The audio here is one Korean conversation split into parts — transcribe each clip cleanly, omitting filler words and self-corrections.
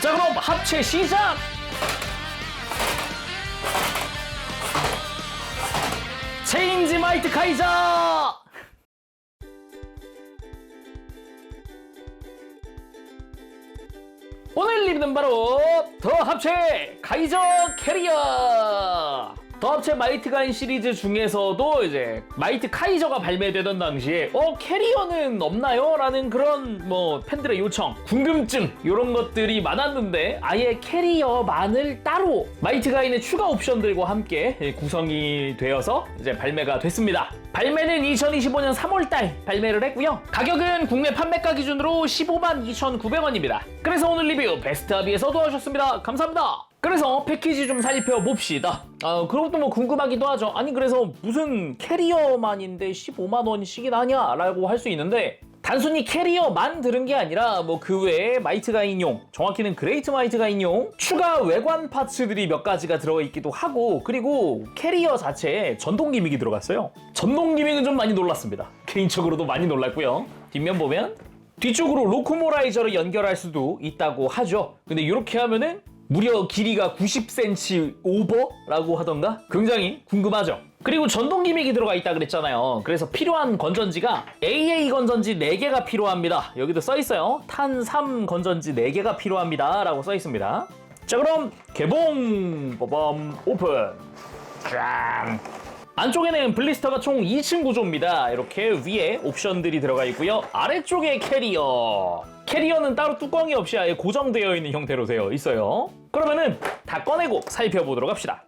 자, 그럼 합체 시작! 체인지 마이트 카이저! 오늘 리뷰는 바로 더 합체 카이저 캐리어! 더 합체 마이트 가인 시리즈 중에서도 이제 마이트 카이저가 발매되던 당시에 캐리어는 없나요? 라는 그런 팬들의 요청, 궁금증 이런 것들이 많았는데 아예 캐리어만을 따로 마이트 가인의 추가 옵션들과 함께 구성이 되어서 이제 발매가 됐습니다. 발매는 2025년 3월달 발매를 했고요. 가격은 국내 판매가 기준으로 152,900원입니다. 그래서 오늘 리뷰 베스트 합의에서 도와주셨습니다. 감사합니다. 그래서 패키지 좀 살펴봅시다. 그것도 궁금하기도 하죠. 아니 그래서 무슨 캐리어만인데 15만원씩이나 하냐? 라고 할 수 있는데 단순히 캐리어만 들은 게 아니라 그 외에 마이트 가인용, 정확히는 그레이트 마이트 가인용 추가 외관 파츠들이 몇 가지가 들어있기도 하고, 그리고 캐리어 자체에 전동 기믹이 들어갔어요. 전동 기믹은 좀 많이 놀랐습니다. 개인적으로도 많이 놀랐고요. 뒷면 보면 뒤쪽으로 로코모라이저를 연결할 수도 있다고 하죠. 근데 이렇게 하면은 무려 길이가 90cm 오버라고 하던가? 굉장히 궁금하죠? 그리고 전동 기믹이 들어가 있다 그랬잖아요. 그래서 필요한 건전지가 AA 건전지 4개가 필요합니다. 여기도 써있어요. 탄3 건전지 4개가 필요합니다 라고 써있습니다. 자, 그럼 개봉! 빠밤! 오픈! 짠! 안쪽에는 블리스터가 총 2층 구조입니다. 이렇게 위에 옵션들이 들어가 있고요. 아래쪽에 캐리어는 따로 뚜껑이 없이 아예 고정되어 있는 형태로 되어 있어요. 그러면은 다 꺼내고 살펴보도록 합시다.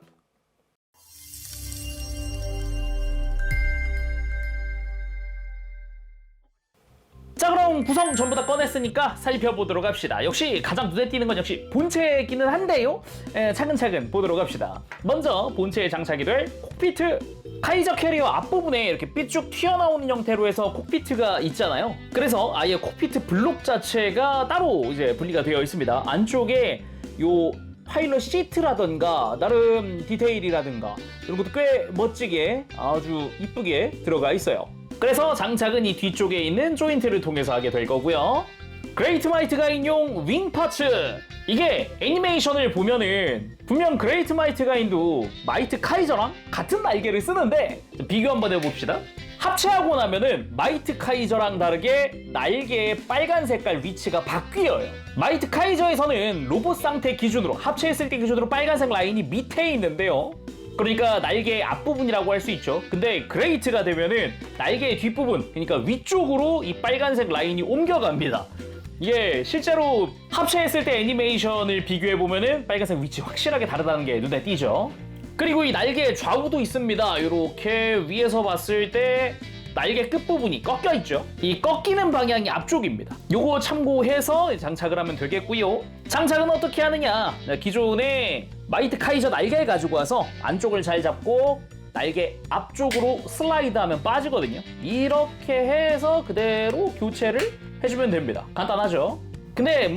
자, 그럼 구성 전부 다 꺼냈으니까 살펴보도록 합시다. 역시 가장 눈에 띄는 건 역시 본체이기는 한데요. 차근차근 보도록 합시다. 먼저 본체에 장착이 될 콕피트. 카이저 캐리어 앞부분에 이렇게 삐쭉 튀어나오는 형태로 해서 콕피트가 있잖아요. 그래서 아예 콕피트 블록 자체가 따로 이제 분리가 되어 있습니다. 안쪽에 요 파일럿 시트라던가 나름 디테일이라든가 이런 것도 꽤 멋지게 아주 이쁘게 들어가 있어요. 그래서 장착은 이 뒤쪽에 있는 조인트를 통해서 하게 될 거고요. 그레이트 마이트 가인용 윙 파츠! 이게 애니메이션을 보면은 분명 그레이트 마이트 가인도 마이트 카이저랑 같은 날개를 쓰는데 비교 한번 해봅시다. 합체하고 나면은 마이트 카이저랑 다르게 날개의 빨간 색깔 위치가 바뀌어요. 마이트 카이저에서는 로봇 상태 기준으로, 합체했을 때 기준으로 빨간색 라인이 밑에 있는데요. 그러니까 날개의 앞부분이라고 할 수 있죠. 근데 그레이트가 되면은 날개의 뒷부분, 그러니까 위쪽으로 이 빨간색 라인이 옮겨갑니다. 이게 실제로 합체했을 때 애니메이션을 비교해보면은 빨간색 위치 확실하게 다르다는 게 눈에 띄죠. 그리고 이 날개 좌우도 있습니다. 이렇게 위에서 봤을 때 날개 끝부분이 꺾여 있죠. 이 꺾이는 방향이 앞쪽입니다. 요거 참고해서 장착을 하면 되겠고요. 장착은 어떻게 하느냐? 기존에 마이트 카이저 날개를 가지고 와서 안쪽을 잘 잡고 날개 앞쪽으로 슬라이드하면 빠지거든요. 이렇게 해서 그대로 교체를 해주면 됩니다. 간단하죠? 근데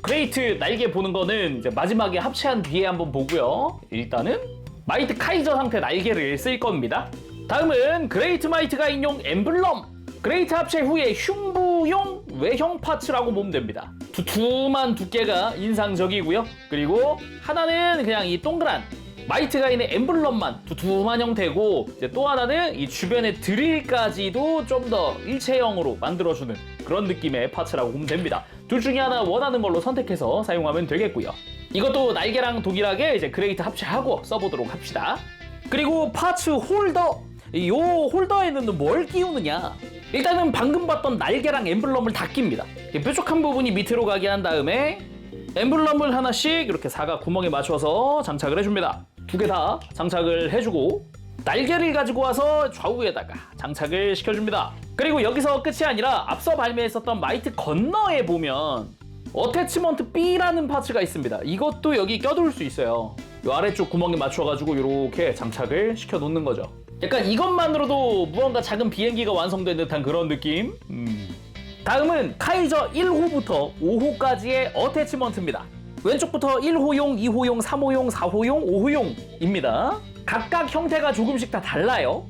그레이트 날개 보는 거는 이제 마지막에 합체한 뒤에 한번 보고요. 일단은 마이트 카이저 상태 날개를 쓸 겁니다. 다음은 그레이트 마이트 가인용 엠블럼. 그레이트 합체 후에 흉부용 외형 파츠라고 보면 됩니다. 두툼한 두께가 인상적이고요. 그리고 하나는 그냥 이 동그란 마이트 가인의 엠블럼만 두툼한 형태고, 이제 또 하나는 이 주변의 드릴까지도 좀 더 일체형으로 만들어주는 그런 느낌의 파츠라고 보면 됩니다. 둘 중에 하나 원하는 걸로 선택해서 사용하면 되겠고요. 이것도 날개랑 동일하게 이제 그레이트 합체하고 써보도록 합시다. 그리고 파츠 홀더. 이 홀더에는 뭘 끼우느냐? 일단은 방금 봤던 날개랑 엠블럼을 다 낍니다. 뾰족한 부분이 밑으로 가게 한 다음에 엠블럼을 하나씩 이렇게 사각 구멍에 맞춰서 장착을 해줍니다. 두 개 다 장착을 해주고 날개를 가지고 와서 좌우에다가 장착을 시켜줍니다. 그리고 여기서 끝이 아니라 앞서 발매했었던 마이트 건너에 보면 어태치먼트 B라는 파츠가 있습니다. 이것도 여기 껴둘 수 있어요. 이 아래쪽 구멍에 맞춰가지고 이렇게 장착을 시켜놓는 거죠. 약간 이것만으로도 무언가 작은 비행기가 완성된 듯한 그런 느낌. 다음은 카이저 1호부터 5호까지의 어태치먼트입니다. 왼쪽부터 1호용, 2호용, 3호용, 4호용, 5호용입니다. 각각 형태가 조금씩 다 달라요.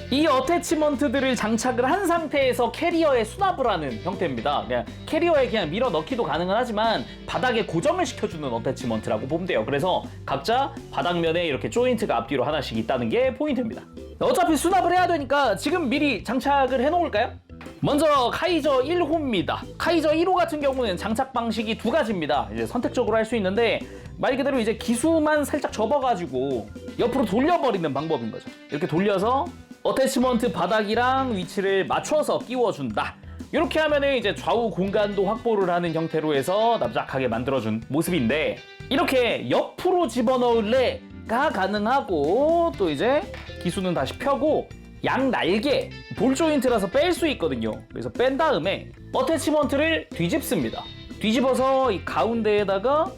이 어태치먼트들을 장착을 한 상태에서 캐리어에 수납을 하는 형태입니다. 그냥 캐리어에 그냥 밀어 넣기도 가능은 하지만 바닥에 고정을 시켜주는 어태치먼트라고 보면 돼요. 그래서 각자 바닥면에 이렇게 조인트가 앞뒤로 하나씩 있다는 게 포인트입니다. 어차피 수납을 해야 되니까 지금 미리 장착을 해놓을까요? 먼저 카이저 1호입니다. 카이저 1호 같은 경우는 장착 방식이 두 가지입니다. 이제 선택적으로 할 수 있는데 말 그대로 이제 기수만 살짝 접어가지고 옆으로 돌려버리는 방법인 거죠. 이렇게 돌려서 어태치먼트 바닥이랑 위치를 맞춰서 끼워준다. 이렇게 하면은 이제 좌우 공간도 확보를 하는 형태로 해서 납작하게 만들어준 모습인데 이렇게 옆으로 집어넣을래가 가능하고 또 이제 기수는 다시 펴고 양 날개 볼 조인트라서 뺄 수 있거든요. 그래서 뺀 다음에 어태치먼트를 뒤집습니다. 뒤집어서 이 가운데에다가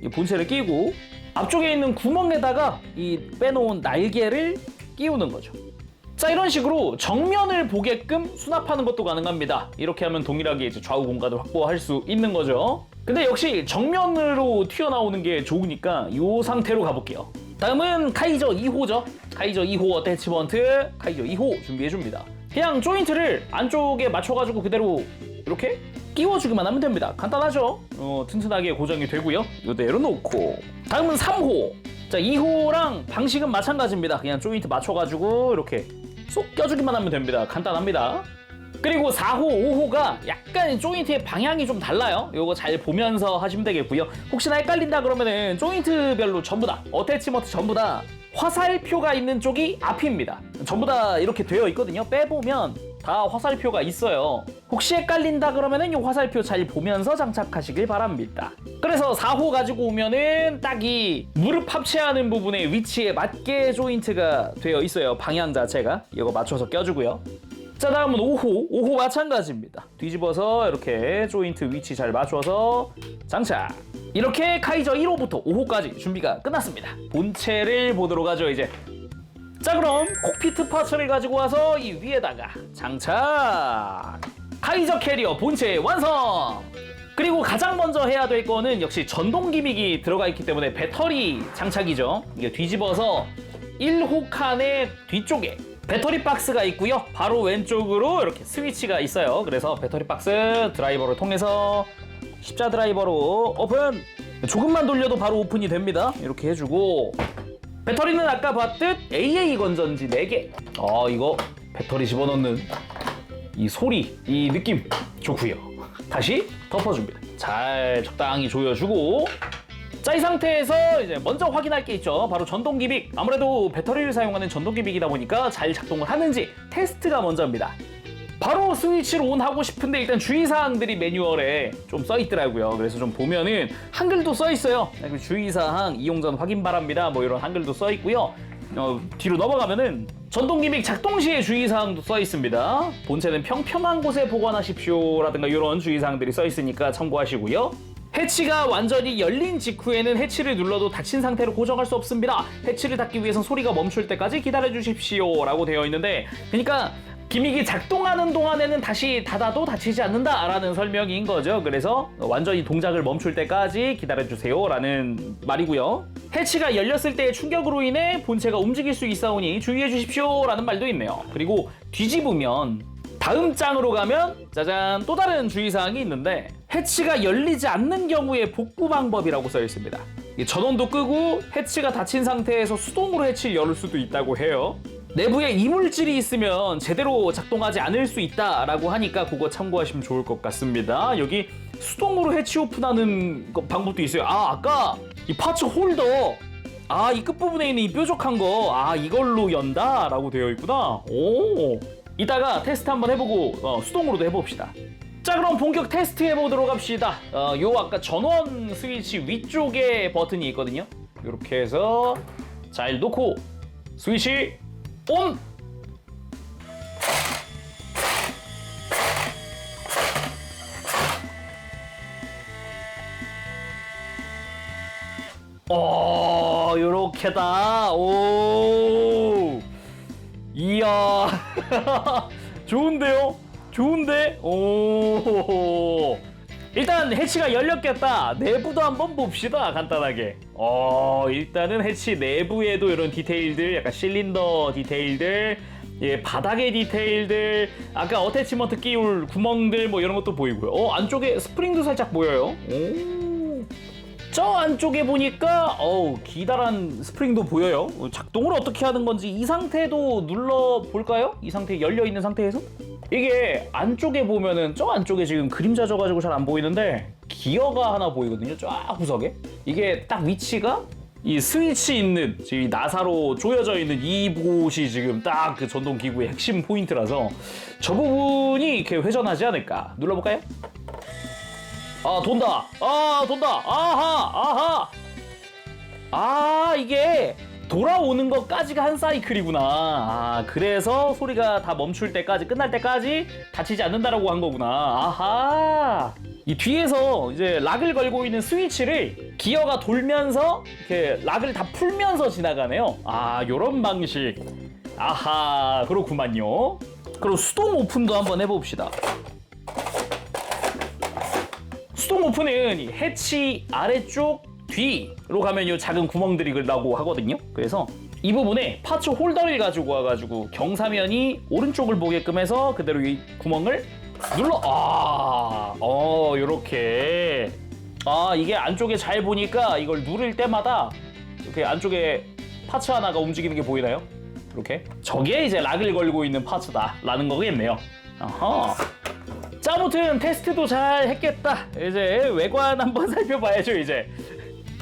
이 본체를 끼고 앞쪽에 있는 구멍에다가 이 빼놓은 날개를 끼우는 거죠. 자, 이런 식으로 정면을 보게끔 수납하는 것도 가능합니다. 이렇게 하면 동일하게 이제 좌우 공간을 확보할 수 있는 거죠. 근데 역시 정면으로 튀어나오는 게 좋으니까 이 상태로 가볼게요. 다음은 카이저 2호죠. 카이저 2호 어태치먼트 카이저 2호 준비해줍니다. 그냥 조인트를 안쪽에 맞춰가지고 그대로 이렇게 끼워주기만 하면 됩니다. 간단하죠? 튼튼하게 고정이 되고요. 이대로 놓고 다음은 3호. 자, 2호랑 방식은 마찬가지입니다. 그냥 조인트 맞춰가지고 이렇게 쏙 껴주기만 하면 됩니다. 간단합니다. 그리고 4호, 5호가 약간 조인트의 방향이 좀 달라요. 이거 잘 보면서 하시면 되겠고요. 혹시나 헷갈린다 그러면은 조인트별로 전부 다 어태치먼트 전부 다 화살표가 있는 쪽이 앞입니다. 전부 다 이렇게 되어 있거든요. 빼보면 다 화살표가 있어요. 혹시 헷갈린다 그러면은 이 화살표 잘 보면서 장착하시길 바랍니다. 그래서 4호 가지고 오면은 딱 이 무릎 합체하는 부분의 위치에 맞게 조인트가 되어 있어요. 방향 자체가. 이거 맞춰서 껴주고요. 자, 다음은 5호. 5호 마찬가지입니다. 뒤집어서 이렇게 조인트 위치 잘 맞춰서 장착. 이렇게 카이저 1호부터 5호까지 준비가 끝났습니다. 본체를 보도록 하죠, 이제. 자, 그럼 콕피트 파츠를 가지고 와서 이 위에다가 장착. 카이저 캐리어 본체 완성! 그리고 가장 먼저 해야 될 거는 역시 전동 기믹이 들어가 있기 때문에 배터리 장착이죠. 이게 뒤집어서 1호 칸의 뒤쪽에 배터리 박스가 있고요. 바로 왼쪽으로 이렇게 스위치가 있어요. 그래서 배터리 박스 드라이버를 통해서 십자 드라이버로 오픈! 조금만 돌려도 바로 오픈이 됩니다. 이렇게 해주고 배터리는 아까 봤듯 AA 건전지 4개. 이거 배터리 집어넣는 이 소리, 이 느낌 좋고요. 다시 덮어줍니다. 잘 적당히 조여주고 자, 이 상태에서 이제 먼저 확인할 게 있죠. 바로 전동 기믹. 아무래도 배터리를 사용하는 전동 기믹이다 보니까 잘 작동을 하는지 테스트가 먼저입니다. 바로 스위치를 온하고 싶은데 일단 주의사항들이 매뉴얼에 좀 써있더라고요. 그래서 좀 보면은 한글도 써있어요. 주의사항 이용 전 확인 바랍니다. 뭐 이런 한글도 써있고요. 뒤로 넘어가면은 전동 기믹 작동 시의 주의사항도 써있습니다. 본체는 평평한 곳에 보관하십시오 라든가 이런 주의사항들이 써있으니까 참고하시고요. 해치가 완전히 열린 직후에는 해치를 눌러도 닫힌 상태로 고정할 수 없습니다. 해치를 닫기 위해선 소리가 멈출 때까지 기다려 주십시오 라고 되어 있는데, 그러니까 기믹이 작동하는 동안에는 다시 닫아도 닫히지 않는다 라는 설명인 거죠. 그래서 완전히 동작을 멈출 때까지 기다려주세요 라는 말이고요. 해치가 열렸을 때의 충격으로 인해 본체가 움직일 수 있사오니 주의해 주십시오 라는 말도 있네요. 그리고 뒤집으면 다음 장으로 가면 짜잔, 또 다른 주의사항이 있는데 해치가 열리지 않는 경우의 복구 방법이라고 써 있습니다. 전원도 끄고 해치가 닫힌 상태에서 수동으로 해치를 열 수도 있다고 해요. 내부에 이물질이 있으면 제대로 작동하지 않을 수 있다라고 하니까 그거 참고하시면 좋을 것 같습니다. 여기 수동으로 해치 오픈하는 방법도 있어요. 아까 이 파츠 홀더, 이 끝부분에 있는 이 뾰족한 거, 이걸로 연다라고 되어 있구나. 오, 이따가 테스트 한번 해보고 수동으로도 해봅시다. 자, 그럼 본격 테스트 해보도록 합시다. 요 아까 전원 스위치 위쪽에 버튼이 있거든요. 이렇게 해서 잘 놓고 스위치 온! 요렇게다. 오, 이야. 좋은데요? 좋은데? 오. 일단 해치가 열렸겠다. 내부도 한번 봅시다. 간단하게. 일단은 해치 내부에도 이런 디테일들, 약간 실린더 디테일들, 예, 바닥의 디테일들, 아까 어태치먼트 끼울 구멍들 뭐 이런 것도 보이고요. 안쪽에 스프링도 살짝 보여요. 저 안쪽에 보니까 기다란 스프링도 보여요. 작동을 어떻게 하는 건지 이 상태도 눌러볼까요? 이 상태 열려있는 상태에서? 이게 안쪽에 보면은 저 안쪽에 지금 그림자 져가지고 잘 안 보이는데 기어가 하나 보이거든요. 쫙 구석에. 이게 딱 위치가 이 스위치 있는 지금 나사로 조여져 있는 이곳이 지금 딱 그 전동 기구의 핵심 포인트라서 저 부분이 이렇게 회전하지 않을까. 눌러볼까요? 돈다. 돈다. 이게 돌아오는 것까지가 한 사이클이구나. 그래서 소리가 다 멈출 때까지, 끝날 때까지 다치지 않는다라고 한 거구나. 이 뒤에서 이제 락을 걸고 있는 스위치를 기어가 돌면서 이렇게 락을 다 풀면서 지나가네요. 요런 방식. 그렇구만요. 그럼 수동 오픈도 한번 해봅시다. 수동 오픈은 이 해치 아래쪽 뒤로 가면 이 작은 구멍들이 나고 하거든요. 그래서 이 부분에 파츠 홀더를 가지고 와가지고 경사면이 오른쪽을 보게끔 해서 그대로 이 구멍을 눌러. 요렇게. 이게 안쪽에 잘 보니까 이걸 누를 때마다 이렇게 안쪽에 파츠 하나가 움직이는 게 보이나요? 이렇게. 저게 이제 락을 걸고 있는 파츠다라는 거겠네요. 자, 아무튼 테스트도 잘 했겠다. 이제 외관 한번 살펴봐야죠, 이제.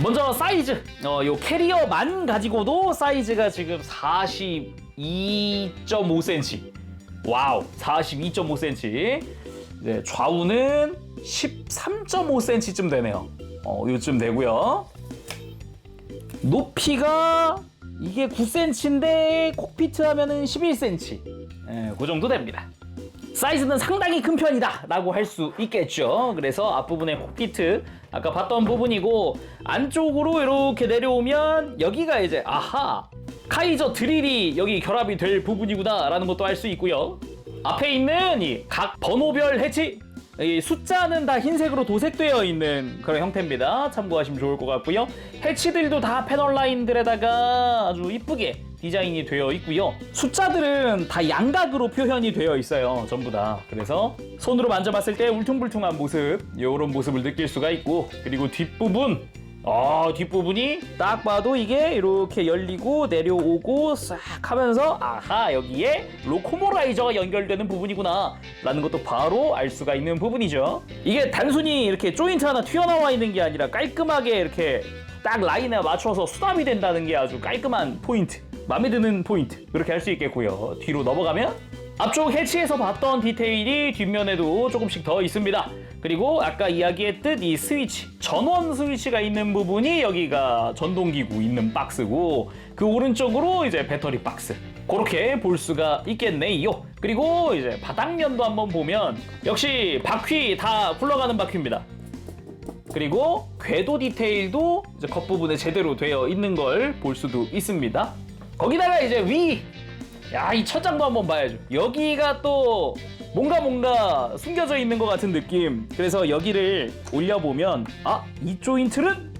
먼저 사이즈. 요 캐리어만 가지고도 사이즈가 지금 42.5cm. 와우, 42.5cm. 이제 좌우는 13.5cm쯤 되네요. 요쯤 되고요. 높이가 이게 9cm인데 콕피트 하면은 11cm. 그 정도 됩니다. 사이즈는 상당히 큰 편이다 라고 할 수 있겠죠. 그래서 앞부분에 콕피트 아까 봤던 부분이고, 안쪽으로 이렇게 내려오면 여기가 이제 카이저 드릴이 여기 결합이 될 부분이구나 라는 것도 알 수 있고요. 앞에 있는 이 각 번호별 해치, 이 숫자는 다 흰색으로 도색되어 있는 그런 형태입니다. 참고하시면 좋을 것 같고요. 해치들도 다 패널 라인들에다가 아주 이쁘게 디자인이 되어 있고요. 숫자들은 다 양각으로 표현이 되어 있어요. 전부 다. 그래서 손으로 만져봤을 때 울퉁불퉁한 모습, 이런 모습을 느낄 수가 있고, 그리고 뒷부분, 뒷부분이 딱 봐도 이게 이렇게 열리고 내려오고 싹 하면서 여기에 로코모라이저가 연결되는 부분이구나 라는 것도 바로 알 수가 있는 부분이죠. 이게 단순히 이렇게 조인트 하나 튀어나와 있는 게 아니라 깔끔하게 이렇게 딱 라인에 맞춰서 수납이 된다는 게 아주 깔끔한 포인트, 마음에 드는 포인트, 그렇게 할 수 있겠고요. 뒤로 넘어가면 앞쪽 해치에서 봤던 디테일이 뒷면에도 조금씩 더 있습니다. 그리고 아까 이야기했듯 이 스위치, 전원 스위치가 있는 부분이 여기가 전동기구 있는 박스고, 그 오른쪽으로 이제 배터리 박스, 그렇게 볼 수가 있겠네요. 그리고 이제 바닥면도 한번 보면 역시 바퀴 다 굴러가는 바퀴입니다. 그리고 궤도 디테일도 이제 겉부분에 제대로 되어 있는 걸 볼 수도 있습니다. 거기다가 이제 위, 이 천장도 한번 봐야죠. 여기가 또 뭔가 숨겨져 있는 것 같은 느낌. 그래서 여기를 올려보면 이 조인트는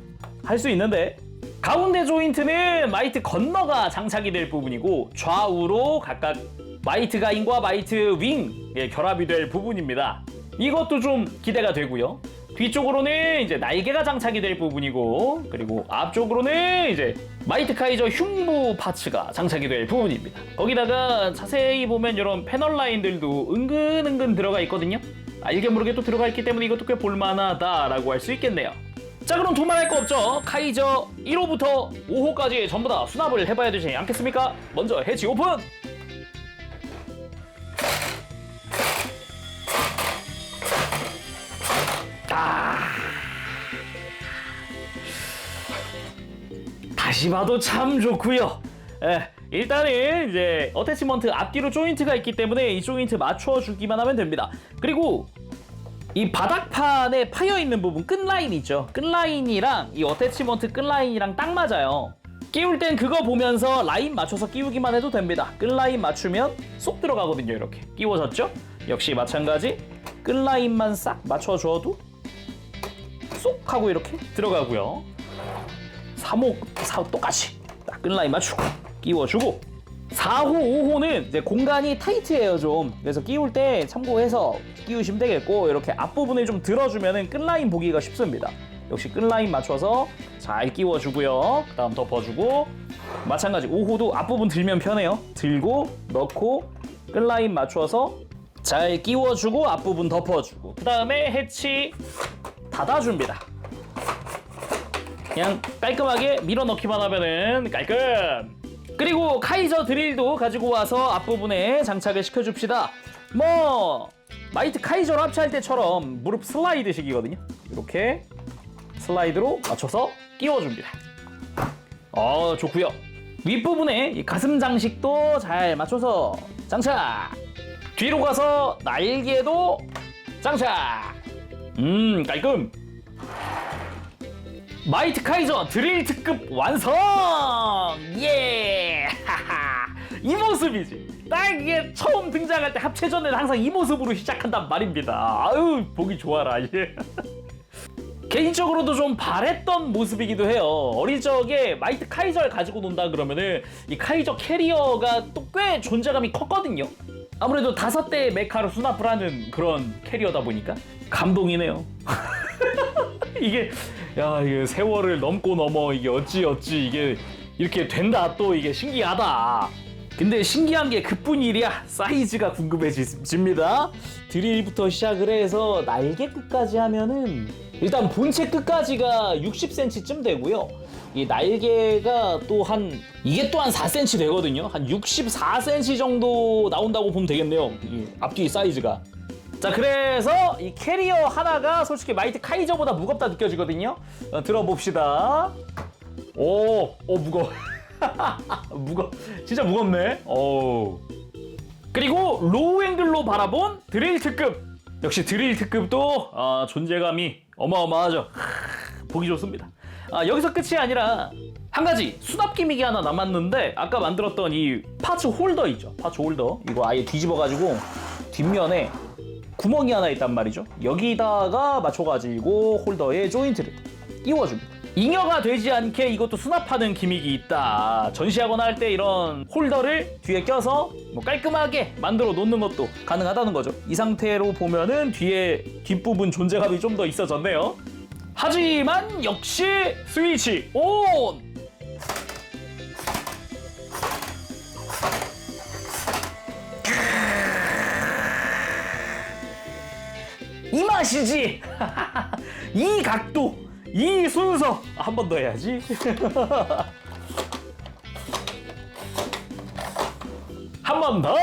할 수 있는데, 가운데 조인트는 마이트 건너가 장착이 될 부분이고, 좌우로 각각 마이트 가인과 마이트 윙 결합이 될 부분입니다. 이것도 좀 기대가 되고요. 뒤쪽으로는 이제 날개가 장착이 될 부분이고, 그리고 앞쪽으로는 이제 마이트 카이저 흉부 파츠가 장착이 될 부분입니다. 거기다가 자세히 보면 이런 패널 라인들도 은근 들어가 있거든요. 알게 모르게 또 들어가 있기 때문에 이것도 꽤 볼만하다라고 할 수 있겠네요. 자, 그럼 두말할 거 없죠. 카이저 1호부터 5호까지 전부 다 수납을 해봐야 되지 않겠습니까? 먼저 해치 오픈! 다시 봐도 참 좋고요. 일단은 이제 어태치먼트 앞뒤로 조인트가 있기 때문에 이 조인트 맞춰주기만 하면 됩니다. 그리고 이 바닥판에 파여있는 부분, 끝라인 있죠. 끝라인이랑 이 어태치먼트 끝라인이랑 딱 맞아요. 끼울 땐 그거 보면서 라인 맞춰서 끼우기만 해도 됩니다. 끝라인 맞추면 쏙 들어가거든요. 이렇게 끼워졌죠? 역시 마찬가지 끝라인만 싹 맞춰줘도 쏙 하고 이렇게 들어가고요. 3호 똑같이 딱 끝라인 맞추고 끼워주고, 4호, 5호는 이제 공간이 타이트해요 좀. 그래서 끼울 때 참고해서 끼우시면 되겠고, 이렇게 앞부분을 좀 들어주면은 끝라인 보기가 쉽습니다. 역시 끝라인 맞춰서 잘 끼워주고요. 그 다음 덮어주고, 마찬가지 5호도 앞부분 들면 편해요. 들고 넣고 끝라인 맞춰서 잘 끼워주고 앞부분 덮어주고, 그 다음에 해치 닫아줍니다. 그냥 깔끔하게 밀어넣기만 하면은 깔끔. 그리고 카이저 드릴도 가지고 와서 앞부분에 장착을 시켜줍시다. 뭐 마이트 카이저로 합체할 때처럼 무릎 슬라이드식이거든요. 이렇게 슬라이드로 맞춰서 끼워줍니다. 좋고요. 윗부분에 이 가슴 장식도 잘 맞춰서 장착. 뒤로 가서 날개도 장착. 깔끔. 마이트 카이저 드릴 특급 완성! 예! 이 모습이지. 딱 이게 처음 등장할 때 합체전에는 항상 이 모습으로 시작한단 말입니다. 아유, 보기 좋아라. 예. 개인적으로도 좀 바랬던 모습이기도 해요. 어릴 적에 마이트 카이저를 가지고 논다 그러면은 이 카이저 캐리어가 또 꽤 존재감이 컸거든요. 아무래도 5대의 메카를 수납을 하는 그런 캐리어다 보니까 감동이네요. 이게 세월을 넘고 이게 어찌 이게 이렇게 된다. 또 이게 신기하다. 근데 신기한 게 그뿐이랴. 사이즈가 궁금해집니다. 드릴부터 시작을 해서 날개 끝까지 하면은 일단 본체 끝까지가 60cm쯤 되고요. 이 날개가 이게 또 한 4cm 되거든요. 한 64cm 정도 나온다고 보면 되겠네요. 이 앞뒤 사이즈가. 자, 그래서 이 캐리어 하나가 솔직히 마이트 카이저보다 무겁다 느껴지거든요. 들어봅시다. 무거워. 진짜 무겁네. 그리고 로우 앵글로 바라본 드릴 특급. 역시 드릴 특급도 존재감이 어마어마하죠. 보기 좋습니다. 여기서 끝이 아니라 한 가지 수납 기믹이 하나 남았는데, 아까 만들었던 이 파츠 홀더 있죠. 파츠 홀더. 이거 아예 뒤집어가지고 뒷면에 구멍이 하나 있단 말이죠. 여기다가 맞춰가지고 홀더에 조인트를 끼워줍니다. 잉여가 되지 않게 이것도 수납하는 기믹이 있다. 전시하거나 할 때 이런 홀더를 뒤에 껴서 뭐 깔끔하게 만들어 놓는 것도 가능하다는 거죠. 이 상태로 보면은 뒤에 뒷부분 존재감이 좀 더 있어졌네요. 하지만 역시 스위치 온! 이 맛이지. 이 각도, 이 순서. 한 번 더 해야지. 한 번 더.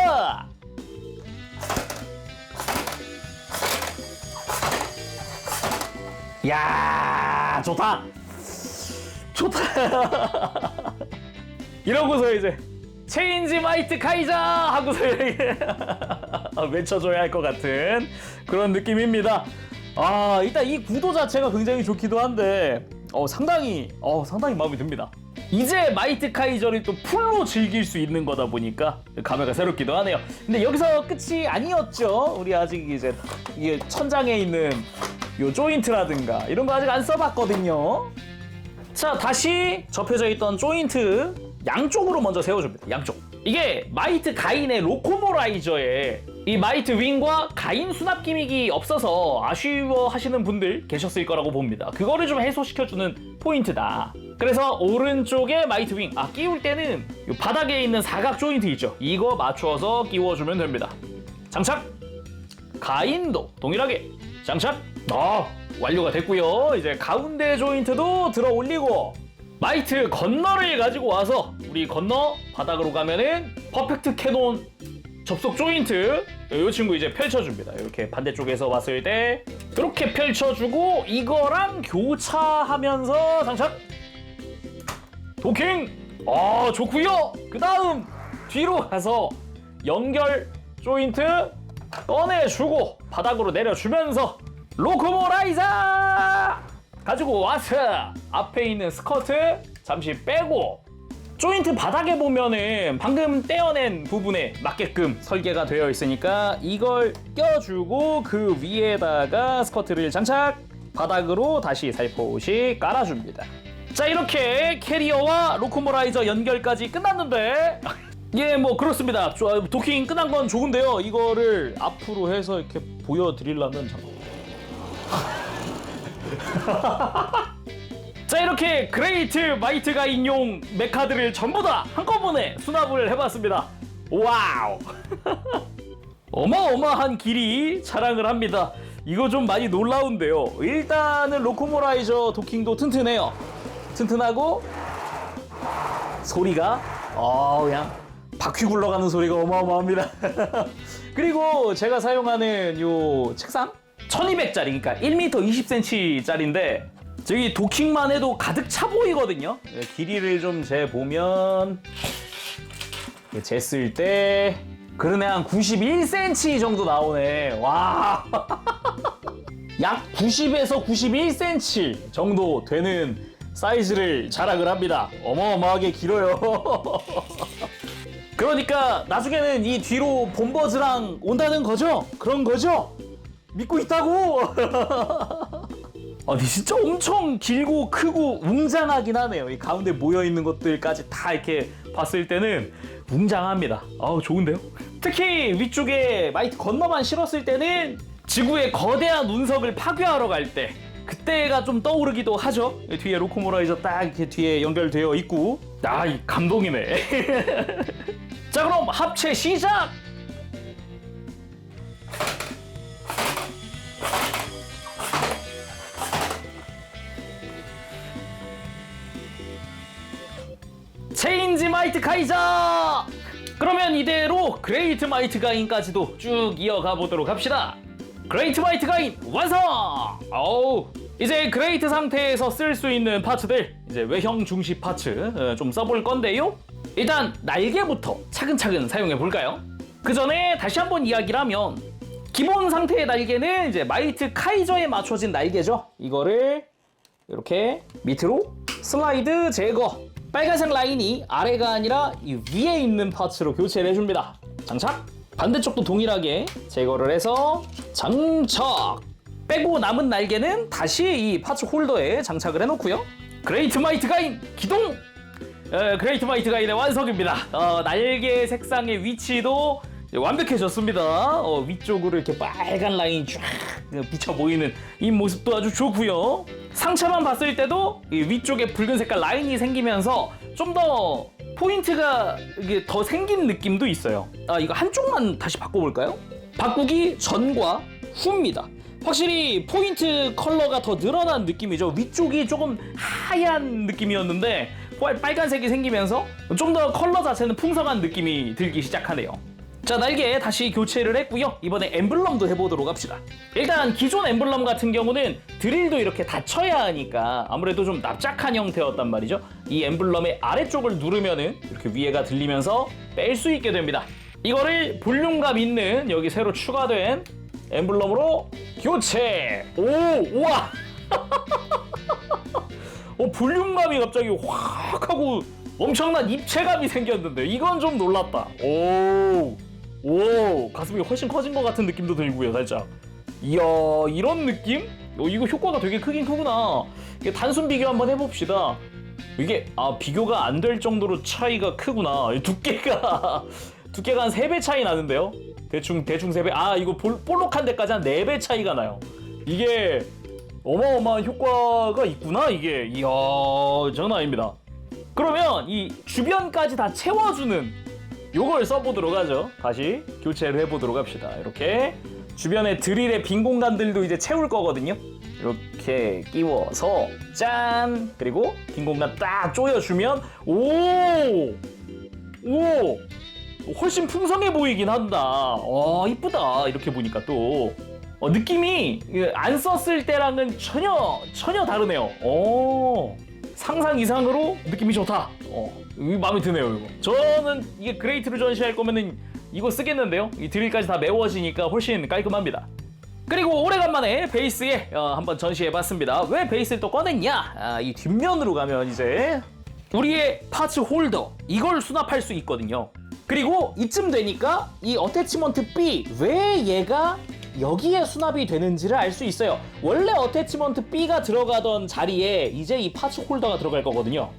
야, 좋다. 이러고서 이제 체인지 마이트 카이저 하고서 외쳐줘야 할 것 같은 그런 느낌입니다. 일단 이 구도 자체가 굉장히 좋기도 한데 상당히 마음에 듭니다. 이제 마이트 카이저를 또 풀로 즐길 수 있는 거다 보니까 감회가 새롭기도 하네요. 근데 여기서 끝이 아니었죠. 우리 아직 이제 이게 천장에 있는 요 조인트라든가 이런 거 아직 안 써봤거든요. 자, 다시 접혀져 있던 조인트 양쪽으로 먼저 세워줍니다. 양쪽. 이게 마이트 가인의 로코모라이저에 이 마이트 윙과 가인 수납 기믹이 없어서 아쉬워하시는 분들 계셨을 거라고 봅니다. 그거를 좀 해소시켜주는 포인트다. 그래서 오른쪽에 마이트 윙, 끼울 때는 이 바닥에 있는 사각 조인트 있죠. 이거 맞춰서 끼워주면 됩니다. 장착! 가인도 동일하게 장착! 완료가 됐고요. 이제 가운데 조인트도 들어 올리고, 마이트 건너를 가지고 와서 우리 건너 바닥으로 가면은 퍼펙트 캐논 접속 조인트, 이 친구 이제 펼쳐줍니다. 이렇게 반대쪽에서 봤을 때 이렇게 펼쳐주고 이거랑 교차하면서 장착! 도킹! 좋고요. 그 다음 뒤로 가서 연결 조인트 꺼내주고 바닥으로 내려주면서 로코모라이저 가지고 와서 앞에 있는 스커트 잠시 빼고, 조인트 바닥에 보면은 방금 떼어낸 부분에 맞게끔 설계가 되어 있으니까 이걸 껴주고 그 위에다가 스커트를 장착, 바닥으로 다시 살포시 깔아줍니다. 자, 이렇게 캐리어와 로코모라이저 연결까지 끝났는데 예, 뭐 그렇습니다. 도킹 끝난 건 좋은데요. 이거를 앞으로 해서 이렇게 보여드리려면 자, 이렇게 그레이트 마이트가 인용 메카들을 전부 다 한꺼번에 수납을 해봤습니다. 와우. 어마어마한 길이 자랑을 합니다. 이거 좀 많이 놀라운데요. 일단은 로코모라이저 도킹도 튼튼해요. 튼튼하고 소리가 그냥 바퀴 굴러가는 소리가 어마어마합니다. 그리고 제가 사용하는 요 책상 1200짜리, 그러니까 1m 20cm짜리인데 저기 도킹만 해도 가득 차 보이거든요. 길이를 좀 재보면 쟀을 때 그러네, 한 91cm 정도 나오네. 와. 약 90에서 91cm 정도 되는 사이즈를 자랑을 합니다. 어마어마하게 길어요. 그러니까 나중에는 이 뒤로 본버즈랑 온다는 거죠? 그런 거죠? 믿고 있다고? 아니 진짜 엄청 길고 크고 웅장하긴 하네요. 이 가운데 모여있는 것들까지 다 이렇게 봤을 때는 웅장합니다. 좋은데요? 특히 위쪽에 마이트 건너만 실었을 때는 지구의 거대한 운석을 파괴하러 갈 때 그때가 좀 떠오르기도 하죠. 뒤에 로코모라이저 딱 이렇게 뒤에 연결되어 있고 이 감동이네. 자, 그럼 합체 시작! 체인지 마이트 카이자! 그러면 이대로 그레이트 마이트 가인까지도 쭉 이어가 보도록 합시다. 그레이트 마이트 가인 완성! 이제 그레이트 상태에서 쓸 수 있는 파츠들, 이제 외형 중시 파츠 좀 써볼 건데요. 일단 날개부터 차근차근 사용해 볼까요? 그 전에 다시 한번 이야기를 하면 기본 상태의 날개는 이제 마이트 카이저에 맞춰진 날개죠. 이거를 이렇게 밑으로 슬라이드 제거. 빨간색 라인이 아래가 아니라 이 위에 있는 파츠로 교체를 해줍니다. 장착. 반대쪽도 동일하게 제거를 해서 장착. 빼고 남은 날개는 다시 이 파츠 홀더에 장착을 해놓고요. 그레이트 마이트 가인 기동! 그레이트 마이트 가인의 완성입니다. 날개 색상의 위치도 완벽해졌습니다. 위쪽으로 이렇게 빨간 라인이 쫙 비쳐 보이는 이 모습도 아주 좋고요. 상체만 봤을 때도 이 위쪽에 붉은 색깔 라인이 생기면서 좀 더 포인트가 이게 더 생긴 느낌도 있어요. 이거 한쪽만 다시 바꿔볼까요? 바꾸기 전과 후입니다. 확실히 포인트 컬러가 더 늘어난 느낌이죠. 위쪽이 조금 하얀 느낌이었는데 빨간색이 생기면서 좀 더 컬러 자체는 풍성한 느낌이 들기 시작하네요. 자, 날개 다시 교체를 했고요. 이번에 엠블럼도 해보도록 합시다. 일단 기존 엠블럼 같은 경우는 드릴도 이렇게 닫혀야 하니까 아무래도 좀 납작한 형태였단 말이죠. 이 엠블럼의 아래쪽을 누르면은 이렇게 위에가 들리면서 뺄 수 있게 됩니다. 이거를 볼륨감 있는 여기 새로 추가된 엠블럼으로 교체! 우와! 볼륨감이 갑자기 확 하고 엄청난 입체감이 생겼는데 이건 좀 놀랐다. 가슴이 훨씬 커진 것 같은 느낌도 들고요, 살짝. 이야, 이런 느낌? 이거 효과가 되게 크긴 크구나. 이게 단순 비교 한번 해봅시다. 이게 비교가 안 될 정도로 차이가 크구나. 두께가 한 3배 차이 나는데요? 대충 3배. 이거 볼록한 데까지 한 4배 차이가 나요. 이게 어마어마한 효과가 있구나, 이게. 이야, 장난 아닙니다. 그러면 이 주변까지 다 채워주는 요걸 써보도록 하죠. 다시 교체를 해보도록 합시다. 이렇게 주변에 드릴의 빈 공간들도 이제 채울 거거든요. 이렇게 끼워서 짠! 그리고 빈 공간 딱 조여주면 훨씬 풍성해 보이긴 한다. 이쁘다. 이렇게 보니까 또 느낌이 안 썼을 때랑은 전혀 다르네요. 상상 이상으로 느낌이 좋다. 이거 마음에 드네요. 이거. 저는 이게 그레이트로 전시할 거면은 이거 쓰겠는데요. 이 드릴까지 다 메워지니까 훨씬 깔끔합니다. 그리고 오래간만에 베이스에 한번 전시해봤습니다. 왜 베이스를 또 꺼냈냐? 이 뒷면으로 가면 이제 우리의 파츠 홀더 이걸 수납할 수 있거든요. 그리고 이쯤 되니까 이 어태치먼트 B 왜 얘가 여기에 수납이 되는지를 알 수 있어요. 원래 어태치먼트 B가 들어가던 자리에 이제 이 파츠 홀더가 들어갈 거거든요.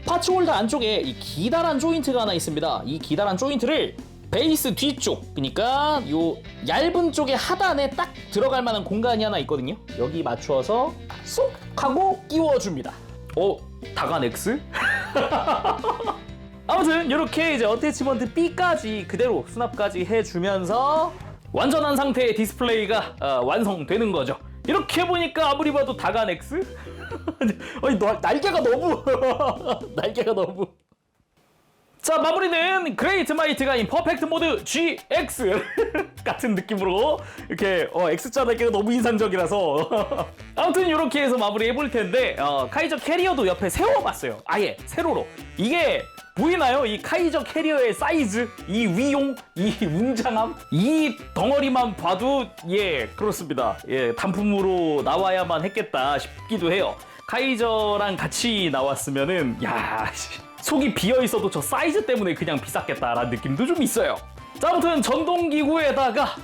파츠홀더 안쪽에 이 기다란 조인트가 하나 있습니다. 이 기다란 조인트를 베이스 뒤쪽, 그러니까 요 얇은 쪽의 하단에 딱 들어갈 만한 공간이 하나 있거든요. 여기 맞추어서 쏙 하고 끼워줍니다. 다간 X? 아무튼 이렇게 이제 어태치먼트 B까지 그대로 수납까지 해주면서 완전한 상태의 디스플레이가 완성되는 거죠. 이렇게 보니까 아무리 봐도 다간 X? 아니, 날개가 너무 날개가 너무. 자, 마무리는 그레이트 마이트가 인 퍼펙트 모드 GX 같은 느낌으로 이렇게 X자 날개가 너무 인상적이라서 아무튼 이렇게 해서 마무리 해볼 텐데 카이저 캐리어도 옆에 세워봤어요. 아예 세로로. 이게 보이나요? 이 카이저 캐리어의 사이즈, 이 위용, 이 웅장함, 이 덩어리만 봐도 예 그렇습니다. 예, 단품으로 나와야만 했겠다 싶기도 해요. 카이저랑 같이 나왔으면은 야 속이 비어 있어도 저 사이즈 때문에 그냥 비쌌겠다라는 느낌도 좀 있어요. 자, 아무튼 전동기구에다가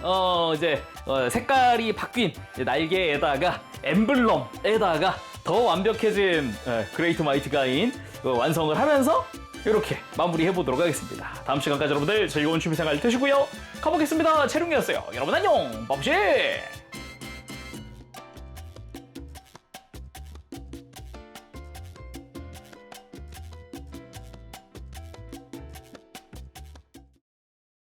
이제 색깔이 바뀐 날개에다가 엠블럼에다가 더 완벽해진 그레이트 마이트 가인 완성을 하면서 이렇게 마무리해보도록 하겠습니다. 다음 시간까지 여러분들 즐거운 취미생활 되시고요. 가보겠습니다. 채룡이었어요. 여러분 안녕. 범시.